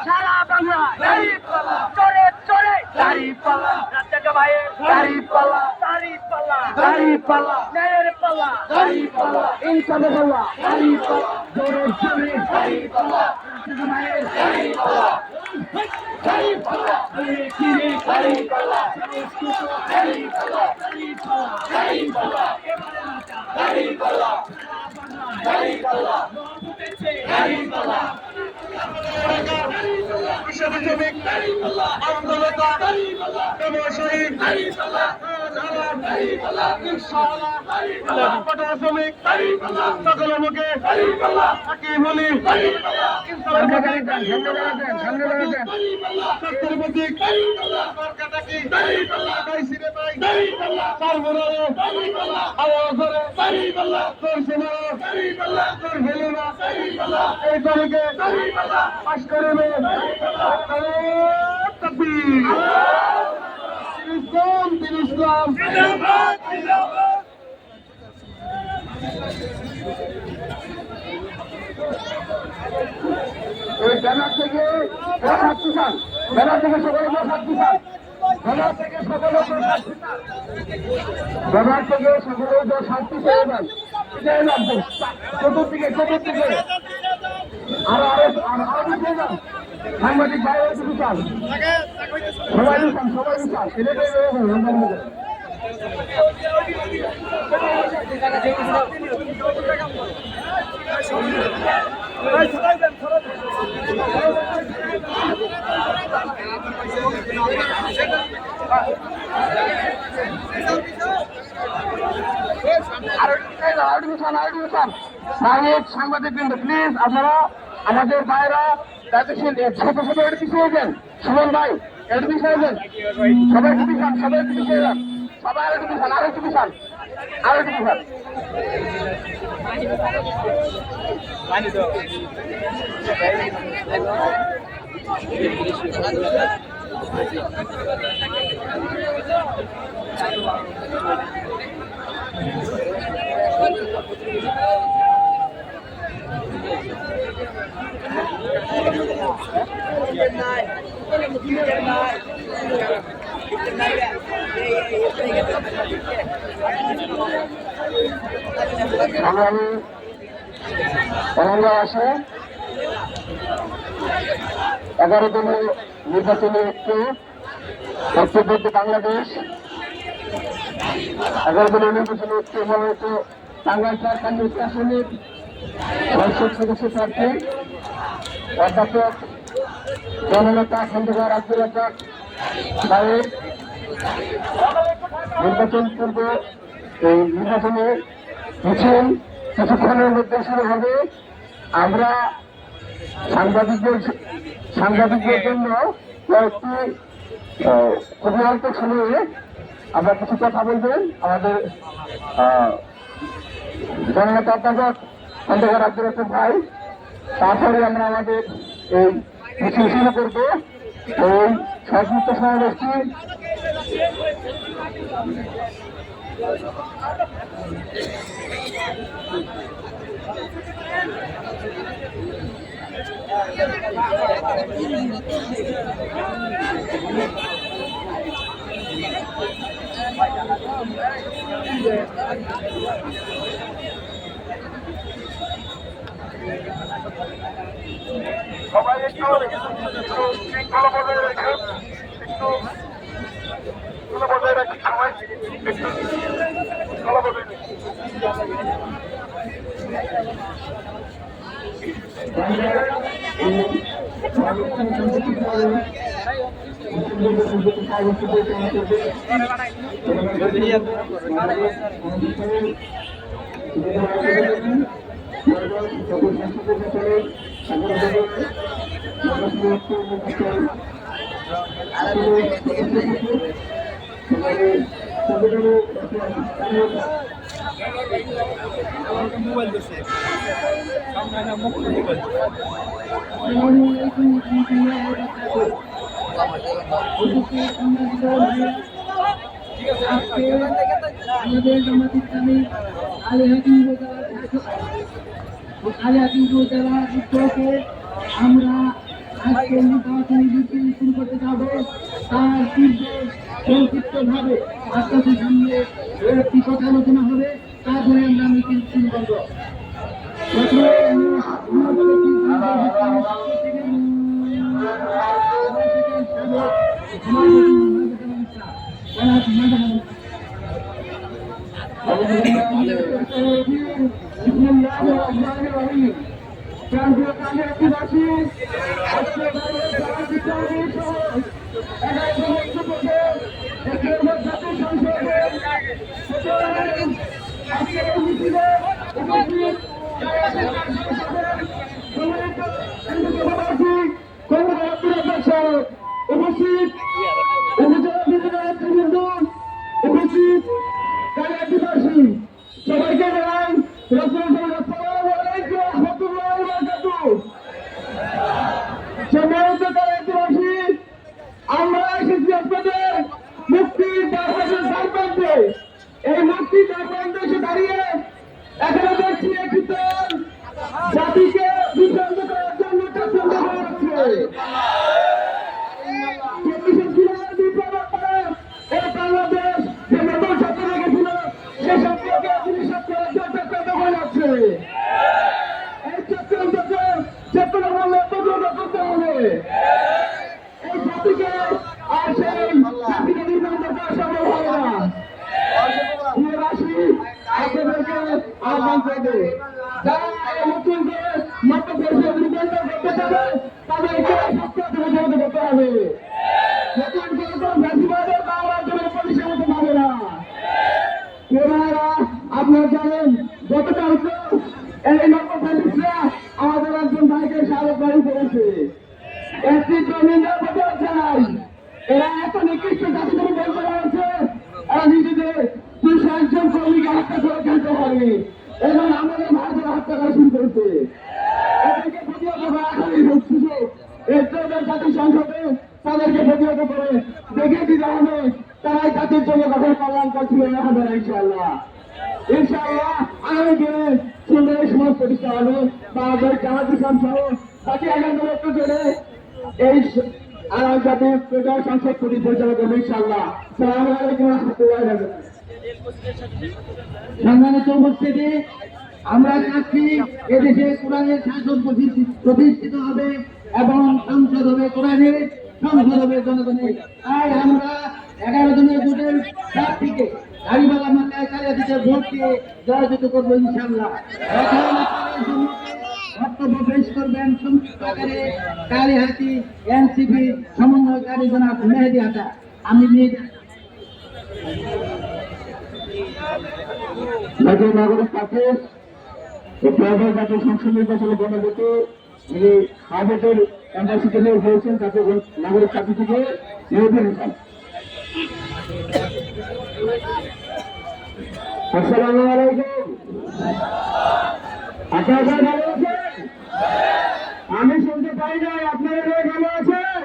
সারা বাংলা চলে চলে দাঁড়িপাল্লা রাজ্জাক ভাইয়ের দাঁড়িপাল্লা দাঁড়িপাল্লা দাঁড়িপাল্লা ন্যায়ের পাল্লা দাঁড়িপাল্লা ইনসাফের পাল্লা দাঁড়িপাল্লা জোরে জোরে দাঁড়িপাল্লা রাজ্জাক ভাইয়ের দাঁড়িপাল্লা দাঁড়িপাল্লা কিরে দাঁড়িপাল্লা দাঁড়িপাল্লা দাঁড়িপাল্লা দাঁড়িপাল্লা দাঁড়িপাল্লা দাঁড়িপাল্লা বিশ্ববিদ্যালয় আন্দোলতা শহীদ শ্রমিক সকল মুখে বলি এই তারিখে পাশ করবে ইসলাম এই ব্যানার থেকে ব্যানার থেকে সকলে ব্যানার থেকে সকলে ব্যানার থেকে সকলে শান্তি চাইবেন চতুর্দিকে আরো সাংবাদিক ভাই বিশাল সবাই বিশাল ছেলেটাই সাংবাদিক বৃন্দ প্লিজ আপনারা আমাদের ভাইরা দায়িত্বশীল ছোট ছোট একটু পিছিয়ে যান সুমন ভাই একটু পিছিয়ে যান সবাই একটু পিছান সবাই একটু পিছিয়ে যান সবাই আরো একটু পিছান আরো একটু পিছান আরো একটু পিছান আসে 11 দলীয় নির্বাচনী ঐক্য বাংলাদেশ 11 দলীয় নির্বাচনী ঐক্য হয়েছে টাঙ্গাইল কেন্দ্রীয় আসনের সংসদ সদস্য প্রার্থী অধ্যাপক জননেতা খন্দকার আব্দুল রাজ্জাক ভাইয়ের নির্বাচন পূর্ব এই নির্বাচনে মিছিল কিছুক্ষণের মধ্যে শুরু হবে। আমরা সাংবাদিকদের জন্য কয়েকটি খুবই অল্প সময়ে আমরা কিছু কথা বলবেন। আমাদের জননেতা অধ্যাপক খন্দকার আব্দুল রাজ্জাক ভাই, তারপরে আমরা আমাদের এই মিছিল শুরু করবো। এই সংযুক্ত সমাবেশটি সবাই একটু শৃঙ্খলা বজায় রেখে একটু বজায় রাখি, সবাই একটু শৃঙ্খলা বজায় রেখে মোবাইল দিচ্ছে আমাদের জামাত ইসলামী আলিহাতি উপজেলা উদ্যোগে আমরা আজকে নির্বাচনী মিছিল শুরু করতে যাব। তার পূর্বে সংক্ষিপ্তভাবে আপনাদের সামনে একটি কথা আলোচনা হবে, তারপরে আমরা মিছিল শুরু করব। উপস্থিত উপস্থিত কালিয়াতিবাসী সবাইকে জানাই সম্মানিত কালিয়াতিবাসী, আমরা এসেছি আপনাদের মুক্তির দ্বারপ্রান্তে। এই মুক্তির দ্বারপ্রান্তে এসে দাঁড়িয়ে এখানে দেখছি একটি দল জাতিকে বিভ্রান্ত করার জন্য চক্রান্ত করে যাচ্ছে। বাংলাদেশ যে নতুন সত্য রেখেছিল সে সত্যকে জিনিস চক্রান্ত করে যাচ্ছে। এই চক্রান্তকে চেতনা বললে প্রতিরোধ করতে হবে। এই জাতিকে আর সেই জাতিকে বিভ্রান্ত করা সম্ভব হবে না। আপনাদেরকে আহ্বান করবে, যারা নতুন করে মত পরিষদ রূপান্তর করতে চাবে তাদেরকে সত্য প্রতিরোধ করতে হবে। নতুন কোনো ফ্যাসিবাদের বাংলার জন্য পরিষেবা পাবে না। আপনারা জানেন গতকালকে এই নতুন ফ্যাসিস্টরা আমাদের একজন ভাইকে সারা বাড়ি করেছে। একটি জমিদার বলতে চাই, এরা এত নিকৃষ্ট জাতি থেকে বলতে পারছে এরা নিজেদের 200 জন কর্মীকে হত্যা করে ফেলতে পারে এবং আমাদের ভারতের হত্যা করা শুরু করেছে। এদেরকে প্রতিহত করা এখনই সুযোগ। এর জাতির সংসদে তাদেরকে প্রতিহত করে দেখিয়ে দিতে হবে তারাই জাতির জন্য কখন কল্যাণকর ছিল না হবে না। ইনশাআল্লাহ ইনশাআল্লাহ আগামী দিনে সুন্দর সমাজ প্রতিষ্ঠা হবে। তাদের জামাত ইসলাম সহ বাকি আগামী একটু জন্য এই আগামী জাতির প্রচার সংসদ পরিচালনা করবে ইনশাআল্লাহ। সালাম আলাইকুম ওয়া রাহমাতুল্লাহি ওয়া বারাকাতুহু। সম্মানিত উপস্থিতি, আমরা চাচ্ছি এদেশে কোরআনের শাসন প্রতিষ্ঠিত হবে এবং সংসদ হবে কোরআনের, সংসদ হবে জনগণের। তাই আমরা 11 জনের ভোটের প্রার্থীকে গাড়িওয়ালা মাথায় কালিয়াতিতে ভোট দিয়ে জয়যুক্ত করবো ইনশাআল্লাহ। বক্তব্য পেশ করবেন সংক্ষিপ্ত আকারে কালিহাতি এনসিপি সমন্বয়কারী জনাব মেহেদী হাটা। আমি নিয়ে নাগরিক পার্টি জাতীয় সংসদ নির্বাচনে গণভোটে যিনি হাজতের এম্বাসিতে হয়েছেন তাকে নাগরিক পার্টি থেকে মেহেদী হাসান। আসসালামু আলাইকুম। আপনারা ভালো আছেন? আমি শুনতে পাই নাই, আপনারা ভালো আছেন?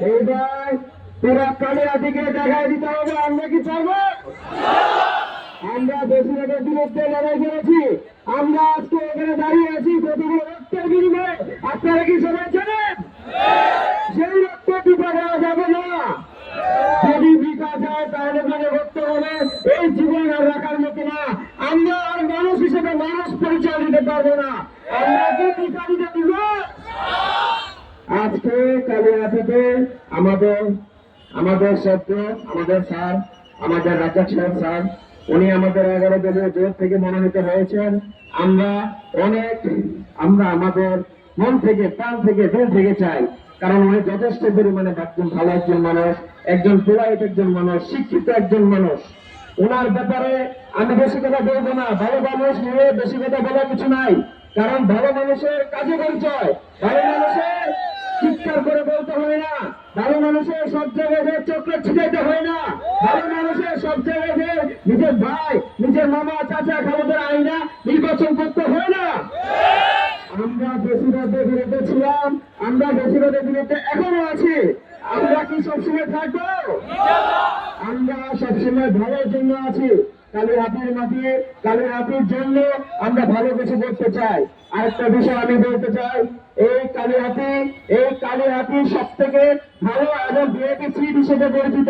এইবার পুরা কালিয়াতিকে দেখায় দিতে হবে আমরা কি পারবো। আমরা বেশিরভাগের বিরুদ্ধে লড়াই করেছি, আমরা আজকে এখানে দাঁড়িয়ে আছি কতগুলো রক্তের বিনিময়ে। আপনারা কি সবাই জানেন সেই রক্ত টিপা দেওয়া যাবে না। যদি বিকা যায় তাহলে মনে করতে হবে এই জীবন আর রাখার মতো না। আমরা আর মানুষ হিসেবে মানুষ পরিচয় দিতে পারবো না। আমরা কি টিকা দিতে দিব? আজকে কালিয়াতিতে আমাদের সত্য আমাদের স্যার, আমাদের রাজ্জাক সাহেব স্যার, উনি আমাদের 11 দলীয় জোট থেকে মনোনীত হয়েছেন। আমরা আমাদের মন থেকে, প্রাণ থেকে, দিল থেকে চাই। কারণ উনি যথেষ্ট পরিমাণে একজন ভালো একজন মানুষ, একজন পোলাইট একজন মানুষ, শিক্ষিত একজন মানুষ। ওনার ব্যাপারে আমি বেশি কথা বলবো না। ভালো মানুষ নিয়ে বেশি কথা বলার কিছু নাই। কারণ ভালো মানুষের কাজে পরিচয়, ভালো মানুষের চিৎকার করে বলতে হয় না, ভালো মানুষের সব জায়গায় চকলেট ছিটাইতে হয় না, ভালো মানুষের সব জায়গায় নিজের ভাই, নিজের মামা, চাচা, খালাদের আইনা নির্বাচন করতে হয় না। আমরা বেশিরভাগের বিরুদ্ধে ছিলাম, আমরা বেশিরভাগের বিরুদ্ধে এখনো আছি। আমরা কি সবসময় থাকবো? আমরা সবসময় ভালোর জন্য আছি। কালীহাতির মাটি, কালীহাতির জন্য আমরা ভালো কিছু করতে চাই। আরেকটা বিষয় আমি বলতে চাই, এই কালীহাতি সব থেকে ভালো এবং বিএপি সিট হিসেবে পরিচিত।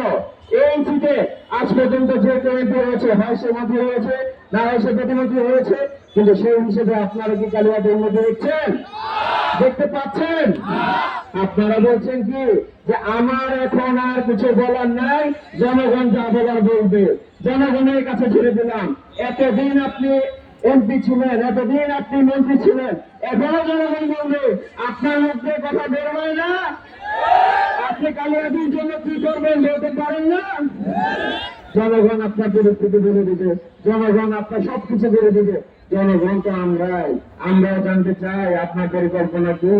এই সিটে আজ পর্যন্ত যে এমপি হয়েছে, হয় সে মন্ত্রী হয়েছে, না হয় সে প্রতিমন্ত্রী হয়েছে, কিন্তু সেই হিসেবে আপনারা কি কালীহাতি উন্নতি দেখছেন? দেখতে পাচ্ছেন? আপনারা বলছেন কি যে আমার এখন আর কিছু বলার নাই, জনগণ যা বলার বলবে, জনগণের কাছে ছেড়ে দিলাম। এতদিন আপনি এমপি ছিলেন, এতদিন আপনি মন্ত্রী ছিলেন, এখনো জনগণ বলবে। আপনার মধ্যে কথা বের হয় না? আপনি কালীহাতির জন্য কি করবেন বলতে পারেন না? জনগণ আপনার পরিস্থিতি বলে দিবে, জনগণ আপনার সবকিছু বলে দিবে। জনগণ তো আমরাও জানতে চাই আপনার পরিকল্পনা কি,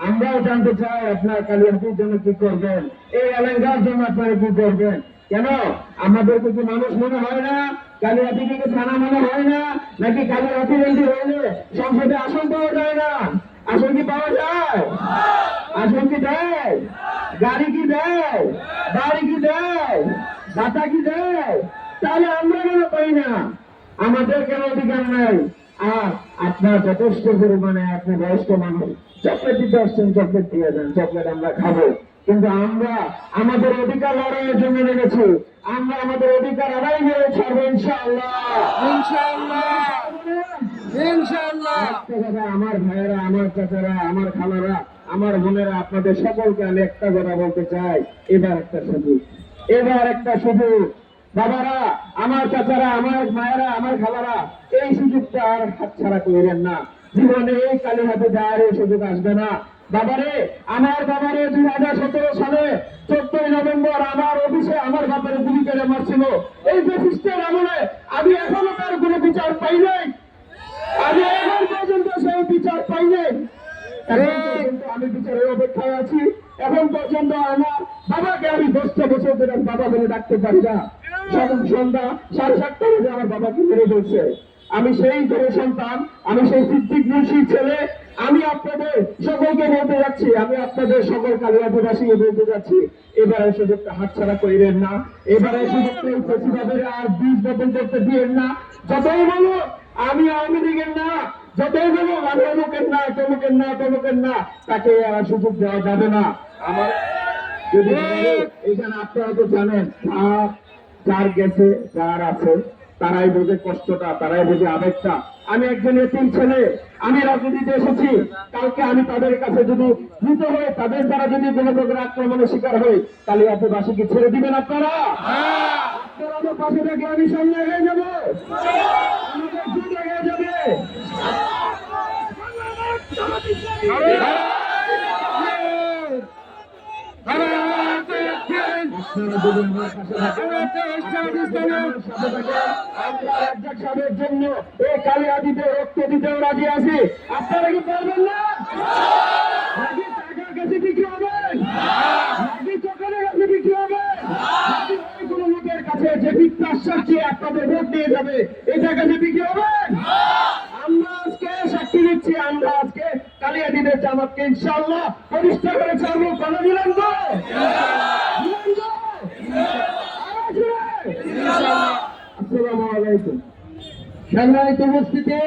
আমরাও জানতে চাই আপনার কালীহাতির জন্য কি করবেন, এই এলাকার জন্য আপনারা কি করবেন। কেন আমাদেরকে কি মানুষ মনে হয় না? কালীহাতিকে কি থানা মনে হয় না? নাকি কালীহাতি এমপি হইলে সংসদে আসন পাওয়া যায় না? আসন কি পাওয়া যায়? আসন কি দেয়? গাড়ি কি দেয়? বাড়ি কি দেয়? ভাতা কি দেয়? তাহলে আমরা কেন পাই না? আমাদের কেন অধিকার নাই? আর আপনার যথেষ্ট পরিমাণে, আপনি বয়স্ক মানুষ, চকলেট দিতে আসছেন, চকলেট দিয়ে দেন, চকলেট আমরা খাবো। কিন্তু আমরা আমাদের অধিকার লড়াইয়ের জন্য লেগেছি। আমরা আমাদের অধিকার আদায় করে ছাড়বো ইনশাআল্লাহ, ইনশাআল্লাহ, ইনশাআল্লাহ। আমার ভাইয়েরা, আমার চাচারা, আমার খালারা, আমার বোনেরা, আপনাদের সকলকে আমি একটা কথা বলতে চাই, এবার একটা সুযোগ। বাবারা, আমার চাচারা, আমার মায়েরা, আমার খালারা, এই সুযোগটা আর হাতছাড়া করবেন না। জীবনে এই কালীহাতি দেওয়ার এই সুযোগ আসবে না। বাবারে, আমার বাবারে 2017 সালে 14 নভেম্বর আমার অফিসে আমার বাবারে গুলি করে মারছিল। এই ফ্যাসিস্টের আমলে আমি এখনো তার কোনো বিচার পাই নাই। আমি এখন পর্যন্ত সেই বিচার পাই নাই। আমি বিচারের অপেক্ষায় আছি। এখন পর্যন্ত আমার বাবাকে আমি 10টা বছর ধরে বাবা বলে ডাকতে পারি না। সন্ধ্যা 7:30 বাজে আমার বাবাকে মেরে ফেলছে। আমি সেই ঘরের সন্তান, আমি সেই সিদ্দিক মুন্সির ছেলে। আমি আপনাদের সকলকে বলতে যাচ্ছি, আমি আপনাদের সকল কালীহাতিবাসীকে বলতে যাচ্ছি, এবারে সুযোগটা হাতছাড়া করিলেন না। এবারে সুযোগটা এই প্রতিবাদের আর বীজ বপন করতে দিয়েন না। যতই বলো আমি আওয়ামী লীগের না, যতই বলো আমি অমুকের না, তমুকের না, তাকে আর সুযোগ দেওয়া যাবে না। আমার যদি এখানে আপনারা তো জানেন, যার গেছে, যার আছে, তারাই বোঝে কষ্টটা, তারাই বোঝে আবেগটা। আমি একজন এতিম ছেলে, আমি রাজনীতিতে এসেছি। কালকে আমি তাদের কাছে যদি মৃত হয়ে, তাদের দ্বারা যদি কোনো প্রকার আক্রমণের শিকার হই, কালীহাতিবাসীকে ছেড়ে দিবেন আপনারা? আপনারা আমার পাশে থাকলে আমি সামনে এগিয়ে যাবো, আমাদের দুধ এগিয়ে যাবে। জন্য এই কালীহাতিতে রক্ত দিতেও রাজি আছি। আপনারা কি পারবেন না? নাকি টাকার কাছে বিক্রি হবে, নাকি চোখের কাছে বিক্রি হবে, নাকি কোনো লোকের কাছে যে বিশ্বাস চেয়ে আপনাদের ভোট দিয়ে যাবে, এটা কাছে বিক্রি হবে? আমরা আজকে সাক্ষী দিচ্ছি, আমরা আজকে কালীহাতিতে জামাতকে ইনশাআল্লাহ প্রতিষ্ঠা করে ছাড়বো। কোনো দিলাম তো? আসসালামু আলাইকুম। সম্মানিত উপস্থিতি।